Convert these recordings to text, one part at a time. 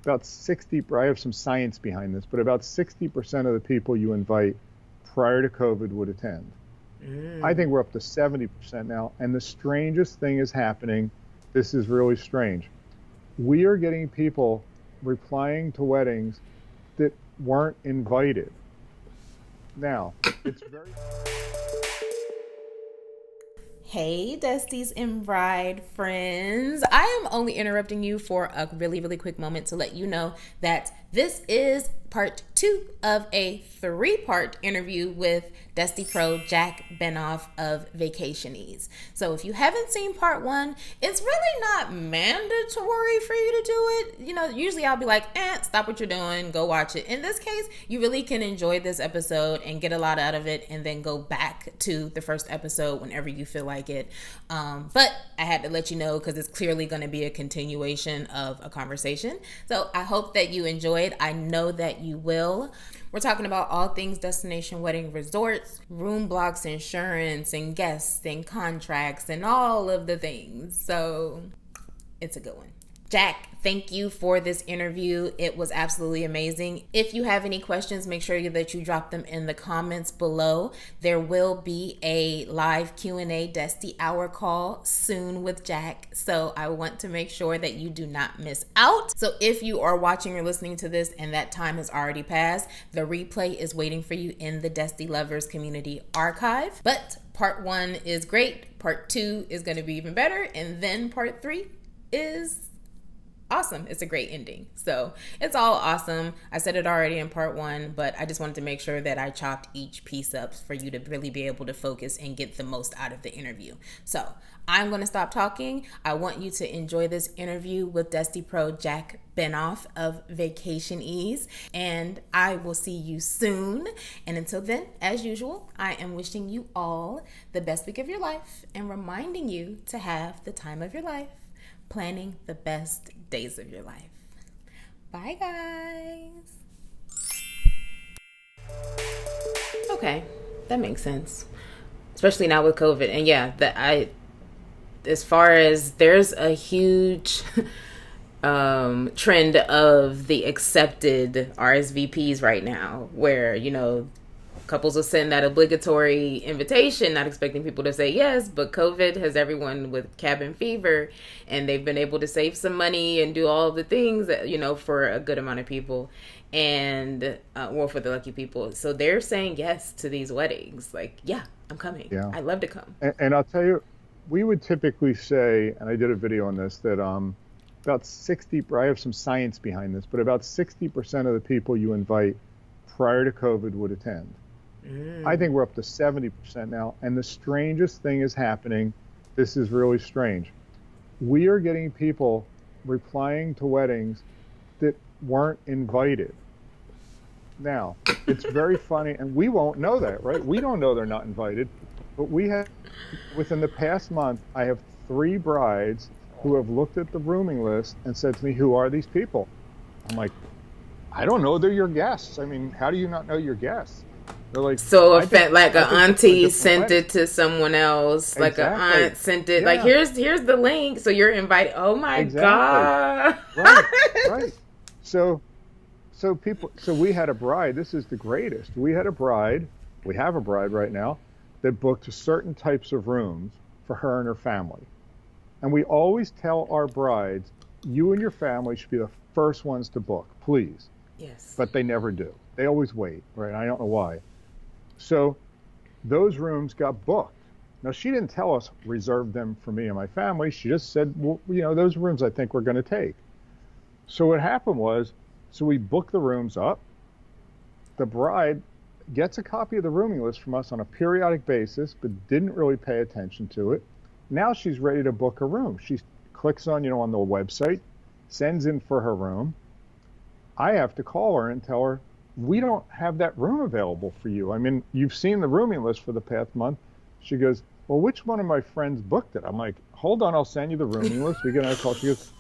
about 60, I have some science behind this, but about 60% of the people you invite prior to COVID would attend. I think we're up to 70% now. And the strangest thing is happening. This is really strange. We are getting people replying to weddings that weren't invited. Now, it's very... Hey, Destis and Bride friends. I am only interrupting you for a really quick moment to let you know that this is part 2 of a 3-part interview with Desti Pro Jack Benoff of Vacationeeze. So if you haven't seen part 1, it's really not mandatory for you to do it. You know, usually I'll be like, stop what you're doing, go watch it. In this case, you really can enjoy this episode and get a lot out of it and then go back to the first episode whenever you feel like it. But I had to let you know because it's clearly going to be a continuation of a conversation. So I hope that you enjoyed. I know that you will. We're talking about all things destination wedding resorts, room blocks, insurance, and guests, and contracts, and all of the things. So it's a good one. Jack, thank you for this interview. It was absolutely amazing. If you have any questions, make sure that you drop them in the comments below. There will be a live Q&A Desti Hour call soon with Jack, so I want to make sure that you do not miss out. So if you are watching or listening to this and that time has already passed, the replay is waiting for you in the Desti Lovers Community Archive. But part 1 is great, part 2 is going to be even better, and then part 3 is awesome. It's a great ending. So it's all awesome. I said it already in part 1, but I just wanted to make sure that I chopped each piece up for you to really be able to focus and get the most out of the interview. So I'm going to stop talking. I want you to enjoy this interview with Desti Pro Jack Benoff of Vacationeeze, and I will see you soon. And until then, as usual, I am wishing you all the best week of your life and reminding you to have the time of your life, planning the best days of your life. Bye, guys. Okay, that makes sense, especially now with COVID. And yeah, as far as there's a huge trend of the accepted RSVPs right now, where couples will send that obligatory invitation, not expecting people to say yes, but COVID has everyone with cabin fever, and they've been able to save some money and do all of the things that, for a good amount of people, and, for the lucky people. So they're saying yes to these weddings. Like, yeah, I'm coming. Yeah. I'd love to come. And I'll tell you, we would typically say, and I did a video on this, that about 60, I have some science behind this, but about 60% of the people you invite prior to COVID would attend. I think we're up to 70% now. And the strangest thing is happening. This is really strange. We are getting people replying to weddings that weren't invited. Now, it's very funny, and we won't know that, right? We don't know they're not invited. But within the past month, I have 3 brides who have looked at the rooming list and said to me, who are these people? I'm like, I don't know. They're your guests. I mean, how do you not know your guests? They're like, so like an auntie sent it to someone else, like an aunt sent it, like here's the link, so you're invited. Oh my God. Right. So we had a bride. This is the greatest. We have a bride right now that booked certain types of rooms for her and her family. And we always tell our brides, you and your family should be the first ones to book, please. Yes. But they never do. They always wait, right? I don't know why. So those rooms got booked. Now, she didn't tell us, reserve them for me and my family. She just said, well, those rooms I think we're going to take. So what happened was, we booked the rooms up. The bride gets a copy of the rooming list from us on a periodic basis, but didn't really pay attention to it. Now she's ready to book a room. She clicks on, on the website, sends in for her room. I have to call her and tell her, we don't have that room available for you. I mean, you've seen the rooming list for the past month. She goes, well, which one of my friends booked it? I'm like, hold on, I'll send you the rooming list. We get on a call. She goes,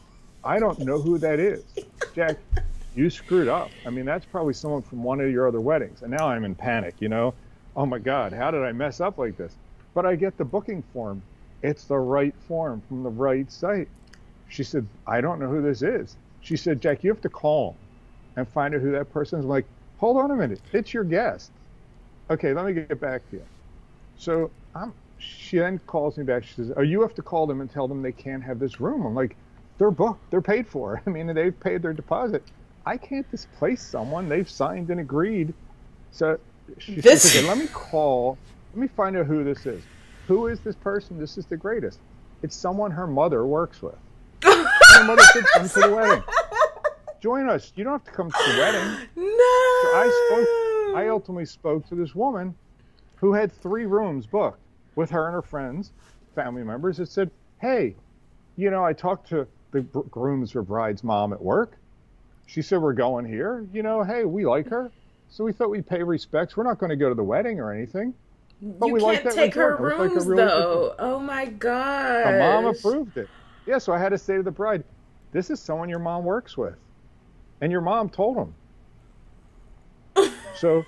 I don't know who that is. Jack, you screwed up. I mean, that's probably someone from one of your other weddings. And now I'm in panic, Oh my God, how did I mess up like this? But I get the booking form. It's the right form from the right site. She said, I don't know who this is. She said, Jack, you have to call them and find out who that person is. I'm like, hold on a minute. It's your guest. Okay, let me get back to you. So she then calls me back. She says, oh, you have to call them and tell them they can't have this room. I'm like, they're booked. They're paid for. I mean, they've paid their deposit. I can't displace someone. They've signed and agreed. So she says, okay, let me call. Let me find out who this is. Who is this person? This is the greatest. It's someone her mother works with. Her mother said, come to the wedding. Join us. You don't have to come to the wedding. No. So I ultimately spoke to this woman who had 3 rooms booked with her and her friends, family members, that said, hey, I talked to the groom's or bride's mom at work. She said, we're going here. Hey, we like her. So we thought we'd pay respects. We're not going to go to the wedding or anything. But you we can't like take her resort. rooms, though. Oh, my God. Her mom approved it. Yeah, so I had to say to the bride, this is someone your mom works with. And your mom told them. So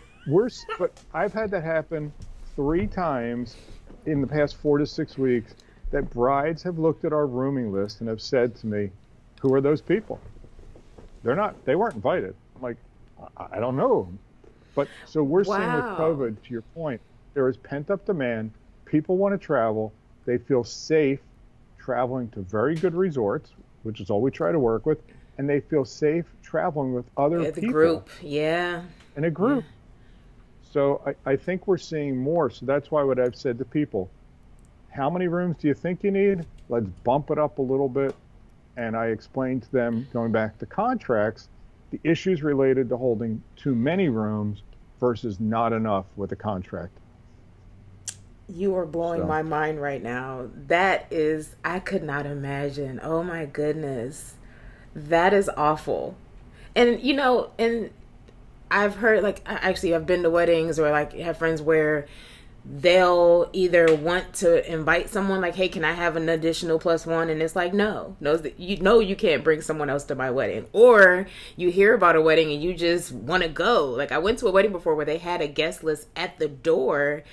but I've had that happen 3 times in the past 4 to 6 weeks that brides have looked at our rooming list and have said to me, who are those people? They weren't invited. I'm like, I don't know. But so we're seeing with COVID, to your point, there is pent up demand. People want to travel. They feel safe traveling to very good resorts, which is all we try to work with. And they feel safe traveling with other people. The group, yeah. In a group. Yeah. So I think we're seeing more. So that's why what I've said to people, how many rooms do you think you need? Let's bump it up a little bit. And I explained to them, going back to contracts, the issues related to holding too many rooms versus not enough with a contract. You are blowing my mind right now. I could not imagine. Oh my goodness. That is awful. And, and I've heard, I've been to weddings or have friends where they'll either want to invite someone like, hey, can I have an additional +1? And it's like, no, you can't bring someone else to my wedding. Or you hear about a wedding and you just want to go. I went to a wedding before where they had a guest list at the door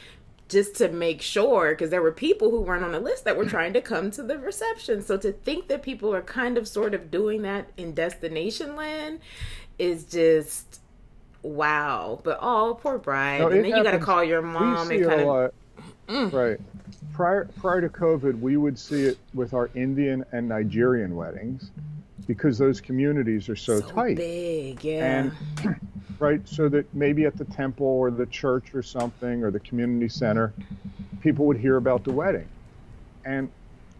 just to make sure, because there were people who weren't on the list that were trying to come to the reception. So to think that people are kind of sort of doing that in destination land is just wow. But poor bride. No, and then you got to call your mom. We see it a lot. Right. Prior to COVID, we would see it with our Indian and Nigerian weddings because those communities are so tight. Big, yeah. And right, so that maybe at the temple or the church or something or the community center, people would hear about the wedding. And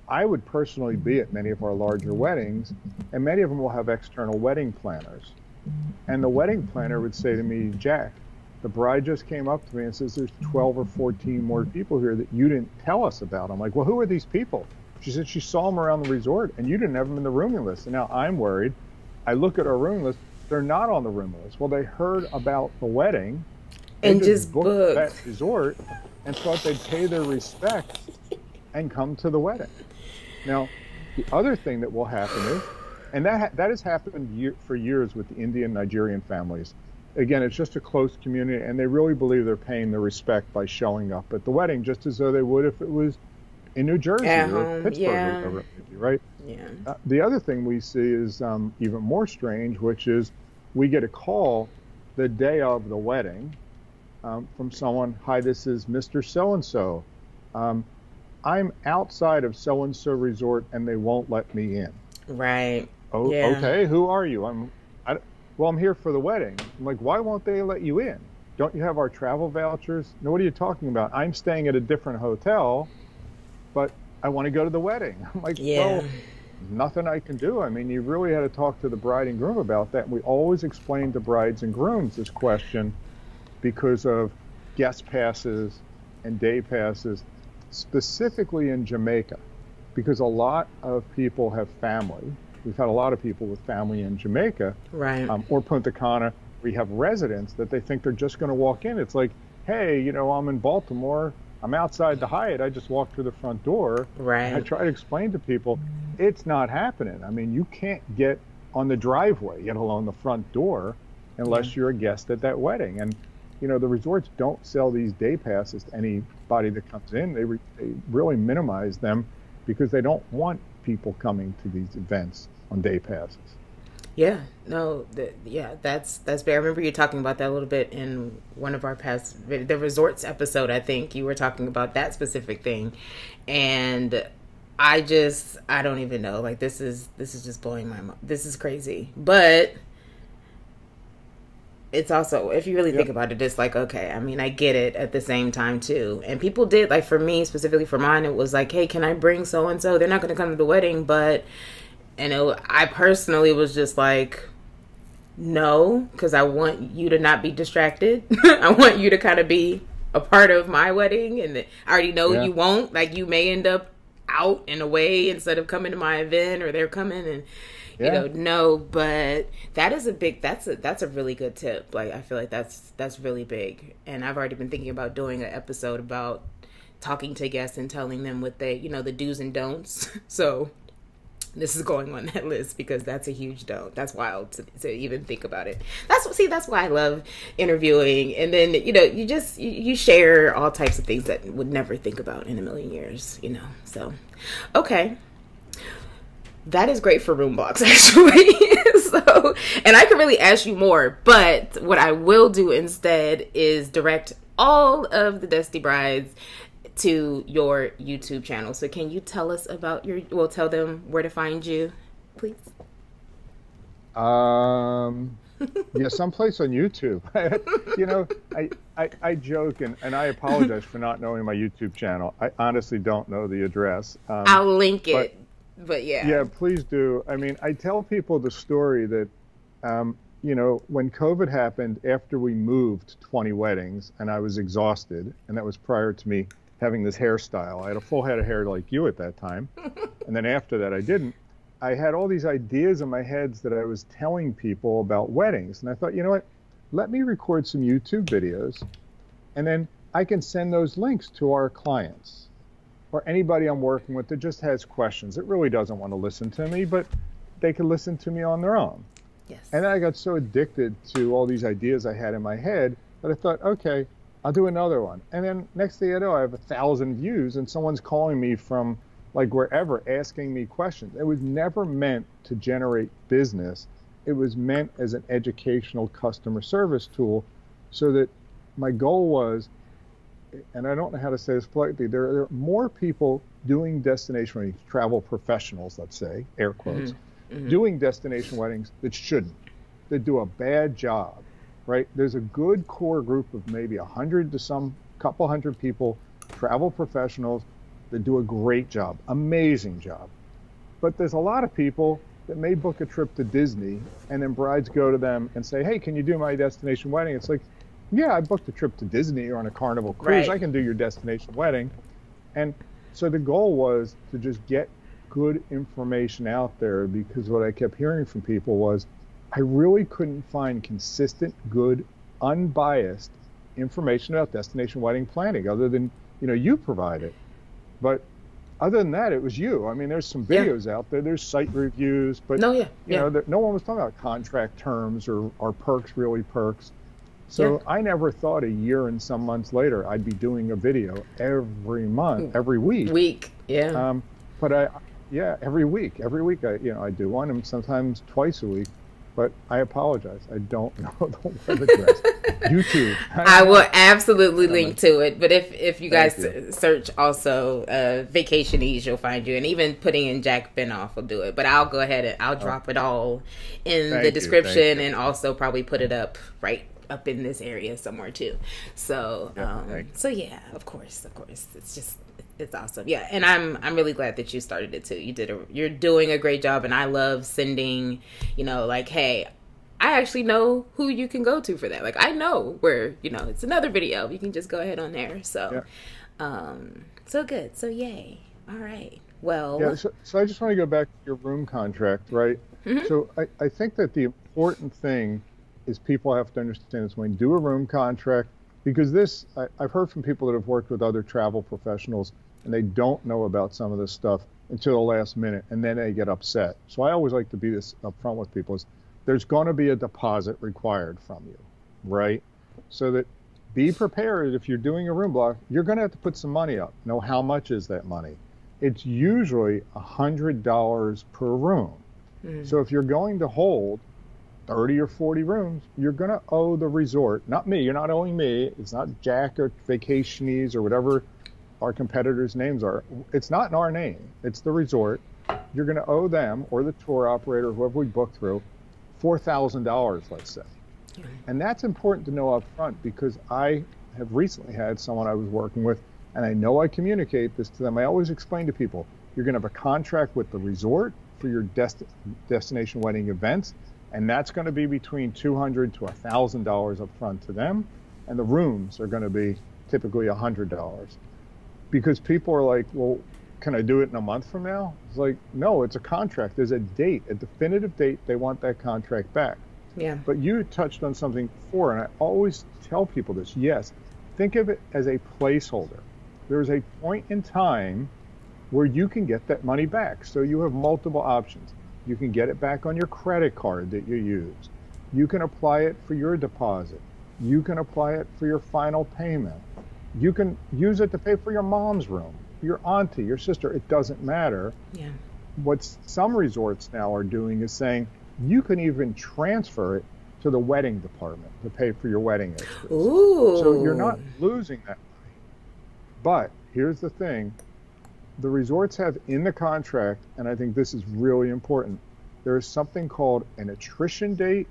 I would personally be at many of our larger weddings, and many of them will have external wedding planners. And the wedding planner would say to me, Jack, the bride just came up to me and says there's 12 or 14 more people here that you didn't tell us about. I'm like, well, who are these people? She said she saw them around the resort and you didn't have them in the rooming list. And now I'm worried. I look at our rooming list. They're not on the rooming list. Well, they heard about the wedding and just booked that resort and thought they'd pay their respects and come to the wedding. Now, the other thing that will happen is, and that has happened for years with the Indian Nigerian families. Again, it's just a close community, and they really believe they're paying their respect by showing up at the wedding, just as though they would if it was in New Jersey or Pittsburgh, or right? Yeah. The other thing we see is even more strange, which is we get a call the day of the wedding from someone. Hi, this is Mr. So-and-so. I'm outside of so-and-so resort, and they won't let me in. Right. Oh, yeah. Okay. Who are you? I'm here for the wedding. I'm like, why won't they let you in? Don't you have our travel vouchers? No, what are you talking about? I'm staying at a different hotel, but I want to go to the wedding. I'm like, well, nothing I can do. I mean, you really had to talk to the bride and groom about that. And we always explain to brides and grooms this question because of guest passes and day passes, specifically in Jamaica, because a lot of people have family. We've had a lot of people with family in Jamaica, right, or Punta Cana. We have residents that they think they're just going to walk in. It's like, hey, I'm in Baltimore. I'm outside the Hyatt. I just walked through the front door. Right. I try to explain to people, it's not happening. I mean, you can't get on the driveway, let alone the front door, unless you're a guest at that wedding. And, the resorts don't sell these day passes to anybody that comes in. They really minimize them because they don't want people coming to these events on day passes. Yeah, no, yeah, that's fair. I remember you talking about that a little bit in one of our past the resorts episode. I think you were talking about that specific thing, and I don't even know. Like this is just blowing my mind. This is crazy, but it's also, if you really think Yep. about it, it's like, okay, I mean, I get it at the same time too. And people did, like, for me specifically, for mine, it was like, hey, can I bring so and so? They're not going to come to the wedding, but I personally was just like, no, because I want you to not be distracted. I want you to kind of be a part of my wedding, and I already know Yeah. you won't. Like, you may end up out and away instead of coming to my event, or they're coming, and Yeah. no. But that is that's a really good tip. Like, I feel like that's really big, and I've already been thinking about doing an episode about talking to guests and telling them what they, the do's and don'ts. So this is going on that list because that's a huge don't. That's wild to even think about it. That's why I love interviewing. And then, you share all types of things that would never think about in a million years, So, okay. That is great for room blocks, actually. So, and I could really ask you more, but what I will do instead is direct all of the Desti Brides to your YouTube channel. So can you tell us about tell them where to find you, please? Yeah, someplace on YouTube. I joke and I apologize for not knowing my YouTube channel. I honestly don't know the address. I'll link it, but yeah. Yeah, please do. I mean, I tell people the story that, when COVID happened, after we moved 20 weddings, and I was exhausted, and that was prior to me having this hairstyle. I had a full head of hair like you at that time. And then after that, I didn't. I had all these ideas in my head that I was telling people about weddings. And I thought, you know what? Let me record some YouTube videos, and then I can send those links to our clients or anybody I'm working with that just has questions. It really doesn't want to listen to me, but they can listen to me on their own. Yes. And then I got so addicted to all these ideas I had in my head that I thought, okay, I'll do another one. And then next thing you know, I have 1,000 views and someone's calling me from like wherever asking me questions. It was never meant to generate business. It was meant as an educational customer service tool so that my goal was, and I don't know how to say this politely, there are more people doing destination weddings, travel professionals, let's say, air quotes, doing destination weddings that shouldn't, that do a bad job. Right? There's a good core group of maybe 100 to some couple hundred people, travel professionals that do a great job, amazing job. But there's a lot of people that may book a trip to Disney and then brides go to them and say, hey, can you do my destination wedding? It's like, yeah, I booked a trip to Disney or on a Carnival cruise. Right. I can do your destination wedding. And so the goal was to just get good information out there, because what I kept hearing from people was, I really couldn't find consistent, good, unbiased information about destination wedding planning other than, you provide it. But other than that, it was you. I mean, there's some videos out there. There's site reviews, but no one was talking about contract terms or are perks really perks. So I never thought a year and some months later I'd be doing a video every month, every week. But every week I do one, and sometimes twice a week. But I apologize. I don't know the web address. YouTube. I will absolutely link to it. But if you guys search also Vacationeeze, you'll find you. And even putting in Jack Benoff will do it. But I'll go ahead and I'll drop it all in the description, and also probably put it up right up in this area somewhere too. So yeah, of course. It's awesome. Yeah, and I'm really glad that you started it too. You're doing a great job, and I love sending, like, hey, I actually know who you can go to for that. Like, I know where, it's another video. You can just go ahead on there. So, so good. So yay. All right. Well. Yeah. So I just want to go back to your room contract, right? Mm-hmm. So I think that the important thing is people have to understand is when you do a room contract, because I've heard from people that have worked with other travel professionals, and they don't know about some of this stuff until the last minute, and then they get upset. So I always like to be this upfront with people is there's going to be a deposit required from you, right? So that be prepared. If you're doing a room block, you're going to have to put some money up. Know how much is that money? It's usually $100 per room. So if you're going to hold 30 or 40 rooms, you're going to owe the resort, not me, you're not owing me, it's not Jack or Vacationeeze or whatever our competitors' names are. It's not in our name, it's the resort. You're going to owe them or the tour operator, whoever we book through, $4,000, let's say. And that's important to know up front, because I have recently had someone I was working with, and I know I communicate this to them. I always explain to people, you're going to have a contract with the resort for your destination wedding events, and that's going to be between $200 to $1,000 up front to them, and the rooms are going to be typically $100. Because people are like, well, can I do it in a month from now? It's like, no, it's a contract. There's a date, a definitive date. They want that contract back. Yeah. But you touched on something before, and I always tell people this. Yes, think of it as a placeholder. There's a point in time where you can get that money back. So you have multiple options. You can get it back on your credit card that you used. You can apply it for your deposit. You can apply it for your final payment. You can use it to pay for your mom's room, your auntie, your sister. It doesn't matter. Yeah. What some resorts now are doing is saying you can even transfer it to the wedding department to pay for your wedding extras. Ooh. So you're not losing that money. But here's the thing. The resorts have in the contract, and I think this is really important, there is something called an attrition date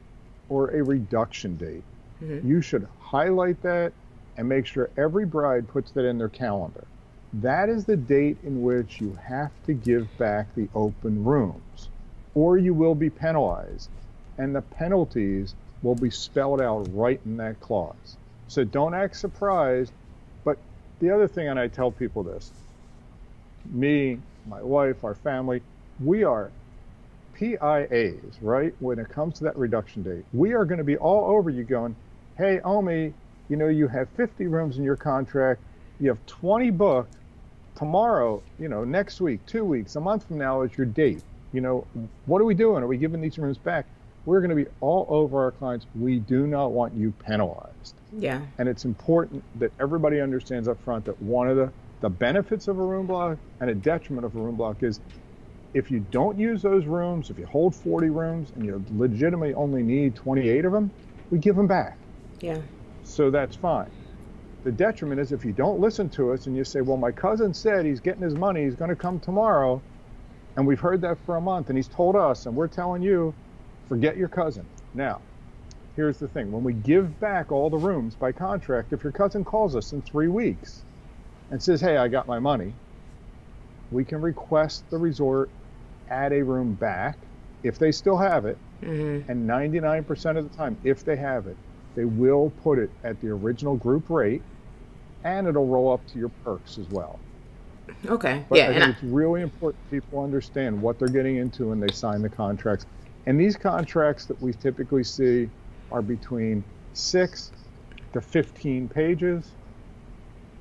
or a reduction date. You should highlight that and make sure every bride puts that in their calendar. That is the date in which you have to give back the open rooms, or you will be penalized, and the penalties will be spelled out right in that clause. So don't act surprised. But the other thing, and I tell people this, me, my wife, our family, we are PIAs, right? When it comes to that reduction date, we are going to be all over you going, hey, Omi, you know, you have 50 rooms in your contract, you have 20 booked, tomorrow, you know, next week, 2 weeks, a month from now is your date. You know, what are we doing? Are we giving these rooms back? We're going to be all over our clients. We do not want you penalized. Yeah. And it's important that everybody understands up front that one of the benefits of a room block and a detriment of a room block is if you don't use those rooms, if you hold 40 rooms and you legitimately only need 28 of them, we give them back. Yeah. So that's fine. The detriment is if you don't listen to us and you say, well, my cousin said he's getting his money, he's going to come tomorrow, and we've heard that for a month, and he's told us, and we're telling you, forget your cousin. Now, here's the thing. When we give back all the rooms by contract, if your cousin calls us in 3 weeks and says, hey, I got my money, we can request the resort add a room back if they still have it. And 99% of the time, if they have it, they will put it at the original group rate, and it'll roll up to your perks as well. Okay. But Yeah. I think it's really important people understand what they're getting into when they sign the contracts. And these contracts that we typically see are between 6 to 15 pages,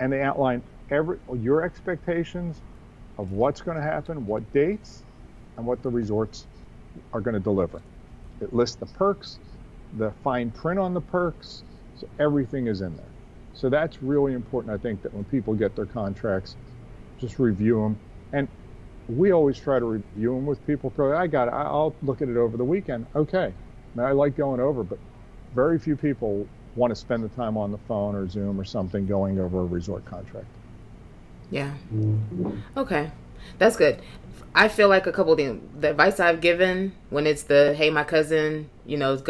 and they outline your expectations of what's going to happen, what dates, and what the resorts are going to deliver. It lists the perks, the fine print on the perks, so everything is in there. So that's really important, I think, that when people get their contracts, just review them. And we always try to review them with people. I'll look at it over the weekend. Okay. I mean, I like going over, but very few people want to spend the time on the phone or Zoom or something going over a resort contract. Yeah. Okay. That's good. I feel like a couple of things. The advice I've given when it's the, hey, my cousin, you know, is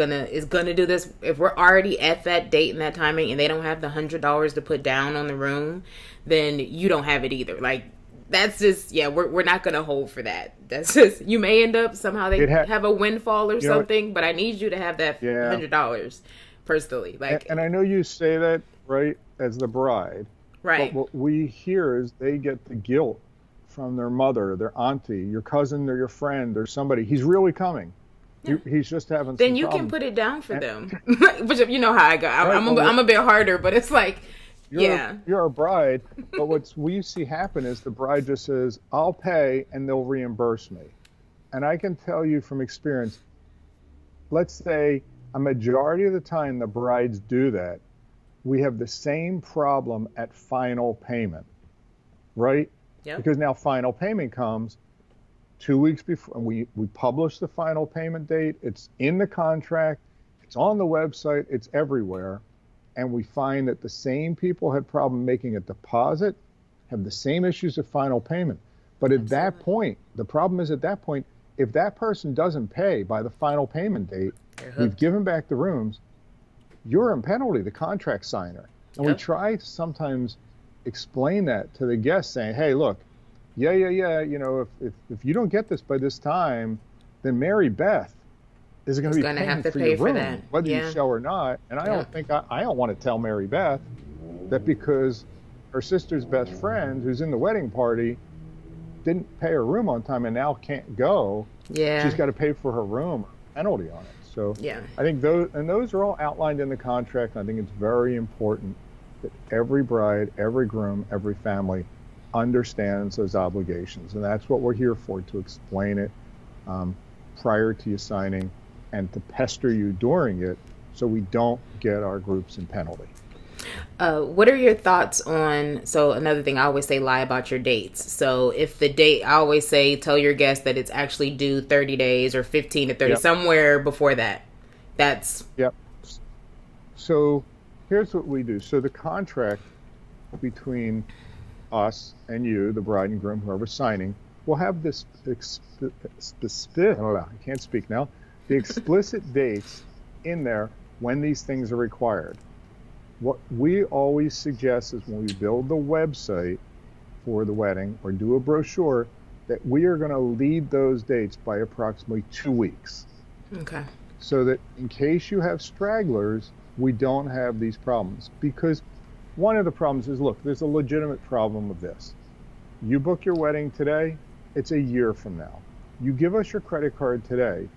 gonna do this. If we're already at that date and that timing and they don't have the $100 to put down on the room, then you don't have it either. Like, that's just, yeah, we're not gonna hold for that. That's just, you may end up somehow they have a windfall or something, but I need you to have that $100 personally. Like, and I know you say that, right, as the bride. Right. But what we hear is they get the guilt from their mother, their auntie, your cousin, or your friend, or somebody. He's really coming. Yeah. He's just having. Then you can put it down for them. But you know how I go. I'm a bit harder, but it's like, you're a bride. But what we see happen is the bride just says, "I'll pay, and they'll reimburse me." And I can tell you from experience. Let's say a majority of the time the brides do that. We have the same problem at final payment, right? Yep. Because now final payment comes, 2 weeks before we publish the final payment date. It's in the contract. It's on the website. It's everywhere. And we find that the same people had problem making a deposit, have the same issues of final payment. But at that point, the problem is at that point, if that person doesn't pay by the final payment date, we've given back the rooms, you're in penalty, the contract signer. And we try to sometimes explain that to the guests, saying, hey, look, you know, if you don't get this by this time, then Mary Beth is going to be paying for your room, whether you show or not. And I don't think I don't want to tell Mary Beth that because her sister's best friend, who's in the wedding party, didn't pay her room on time and now can't go. She's got to pay for her room, penalty on it. So I think those are all outlined in the contract. I think it's very important that every bride, every groom, every family understands those obligations. And that's what we're here for, to explain it prior to you signing and to pester you during it so we don't get our groups in penalty. What are your thoughts on, so another thing, I always say lie about your dates. So if the date, I always say, tell your guests that it's actually due 30 days or 15 to 30, somewhere before that. That's... So here's what we do. So the contract between us and you, the bride and groom, whoever's signing, will have this I can't speak now, the explicit dates in there when these things are required. What we always suggest is when we build the website for the wedding or do a brochure, that we are going to lead those dates by approximately 2 weeks. Okay. So that in case you have stragglers, we don't have these problems. Because one of the problems is, look, there's a legitimate problem with this. You book your wedding today, it's a year from now. You give us your credit card today,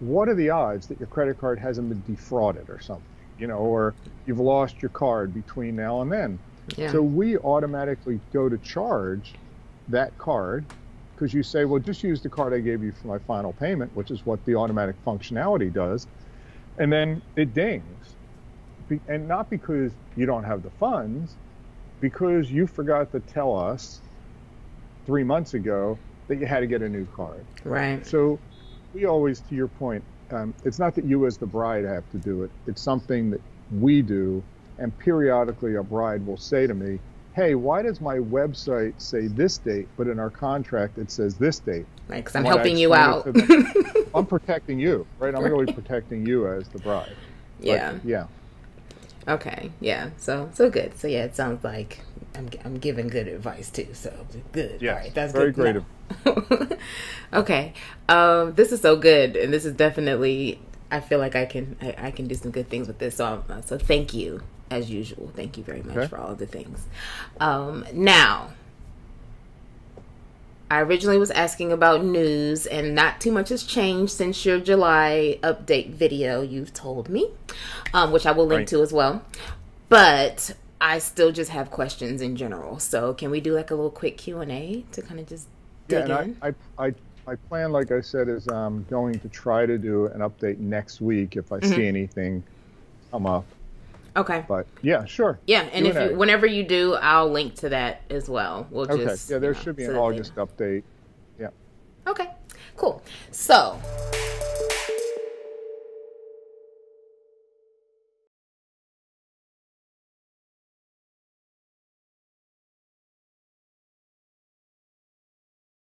what are the odds that your credit card hasn't been defrauded or something? You know, or you've lost your card between now and then. So we automatically go to charge that card because you say, well, just use the card I gave you for my final payment, which is what the automatic functionality does. And then it dings. And not because you don't have the funds, because you forgot to tell us 3 months ago that you had to get a new card. Right. So we always, to your point, it's not that you as the bride have to do it. It's something that we do. And periodically a bride will say to me, hey, why does my website say this date, but in our contract it says this date? Right, because I'm helping you out. I'm protecting you, right? I'm really protecting you as the bride. But, Okay. Yeah. So good. So it sounds like I'm giving good advice too. So good. Yeah. All right. That's very good. Great. Okay. This is so good, and this is definitely. I feel like I can do some good things with this. So thank you as usual. Thank you very much for all of the things. Now, I originally was asking about news, and not too much has changed since your July update video, you've told me, which I will link to as well. But I still just have questions in general. So can we do like a little quick Q&A to kind of just dig in? I plan, like I said, is I'm going to try to do an update next week if I see anything come up. Okay. But yeah, sure. Yeah, and whenever you do, I'll link to that as well. There should be an August update. Yeah. Okay. Cool. So